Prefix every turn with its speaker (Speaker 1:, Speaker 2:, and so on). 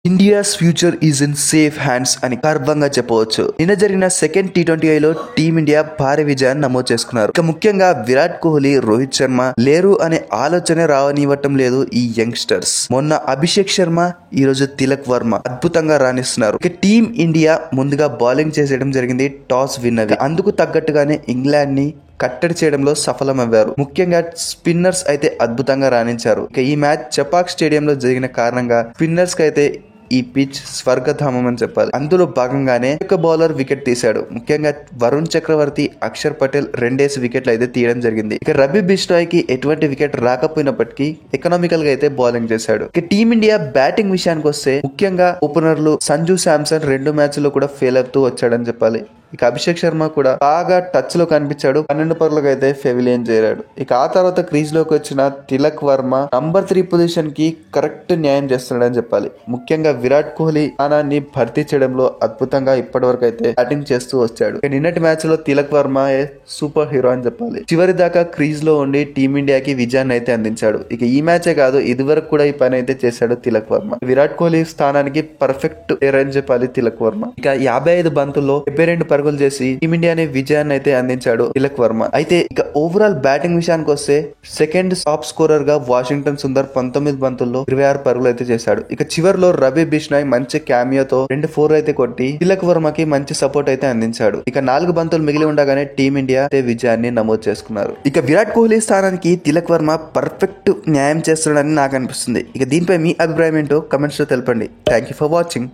Speaker 1: India's future is in safe hands అని గర్వంగా చెప్పవచ్చు. నిన్న జరిగిన సెకండ్ T20I లో టీమిండియా భారీ విజయాన్ని నమోదు చేసుకున్నారు. ఇక ముఖ్యంగా విరాట్ కోహ్లీ, రోహిత్ శర్మ లేరు అనే ఆలోచనే రావనివ్వటం లేదు ఈ యంగ్స్టర్స్. మొన్న అభిషేక్ శర్మ, ఈ రోజు తిలక్ వర్మ అద్భుతంగా రాణిస్తున్నారు. ఇక టీం ఇండియా ముందుగా బౌలింగ్ చేసేయడం జరిగింది. టాస్ విన్ అవి అందుకు తగ్గట్టుగానే ఇంగ్లాండ్ ని కట్టడి చేయడంలో సఫలమయ్యారు. ముఖ్యంగా స్పిన్నర్స్ అయితే అద్భుతంగా రాణించారు. ఇక ఈ మ్యాచ్ చపాక్ స్టేడియంలో జరిగిన కారణంగా స్పిన్నర్స్ కి అయితే ఈ పిచ్ స్వర్గధామం అని చెప్పాలి. అందులో భాగంగానే ఒక బౌలర్ వికెట్ తీశాడు. ముఖ్యంగా వరుణ్ చక్రవర్తి, అక్షర్ పటేల్ రెండేసి వికెట్లు అయితే తీయడం జరిగింది. ఇక రవి బిష్నాయ్ కి ఎటువంటి వికెట్ రాకపోయినప్పటికీ ఎకనామికల్ గా అయితే బౌలింగ్ చేశాడు. ఇక టీమిండియా బ్యాటింగ్ విషయానికి వస్తే ముఖ్యంగా ఓపెనర్లు సంజు శాంసన్ 2 మ్యాచ్ల్లో కూడా ఫెయిల్ అవుతూ వచ్చాడని చెప్పాలి. ఇక అభిషేక్ శర్మ కూడా బాగా టచ్ లో కనిపించాడు. 12 పరుగులకు అయితే ఫెవిలియన్ చేరాడు. ఇక ఆ తర్వాత క్రీజ్ లోకి వచ్చిన తిలక్ వర్మ నంబర్ 3 పొజిషన్ కి కరెక్ట్ న్యాయం చేస్తున్నాడని చెప్పాలి. ముఖ్యంగా విరాట్ కోహ్లీ స్థానాన్ని భర్తీ చేయడంలో అద్భుతంగా ఇప్పటి వరకు అయితే బ్యాటింగ్ చేస్తూ వచ్చాడు. ఇక నిన్నటి మ్యాచ్ లో తిలక్ వర్మ సూపర్ హీరో అని చెప్పాలి. చివరి దాకా క్రీజ్ లో ఉండి టీమిండియాకి విజయాన్ని అయితే అందించాడు. ఇక ఈ మ్యాచే కాదు, ఇది వరకు కూడా ఈ పని అయితే చేశాడు తిలక్ వర్మ. విరాట్ కోహ్లీ స్థానానికి పర్ఫెక్ట్ ప్లేయర్ అని చెప్పాలి తిలక్ వర్మ. ఇక 55 బంతుల్లో 72 పరుగులు చేసి టీమిండియాని విజయాన్ని అయితే అందించాడు తిలక్ వర్మ. అయితే ఇక ఓవరాల్ బ్యాటింగ్ విషయానికి వస్తే సెకండ్ టాప్ స్కోరర్ గా వాషింగ్టన్ సుందర్ 19 బంతుల్లో 26 పరుగులు అయితే చేశాడు. ఇక చివర్లో రవి బిష్నాయ్ మంచి క్యామియోతో 2 4 అయితే కొట్టి తిలక్ వర్మకి మంచి సపోర్ట్ అయితే అందించాడు. ఇక 4 బంతులు మిగిలి ఉండగానే టీమిండియా విజయాన్ని నమోదు చేసుకున్నారు. ఇక విరాట్ కోహ్లీ స్థానానికి తిలక్ వర్మ పర్ఫెక్ట్ న్యాయం చేస్తున్నాడని నాకు అనిపిస్తుంది. ఇక దీనిపై మీ అభిప్రాయం ఏంటో కమెంట్స్ లో తెలపండి. Thank you for watching.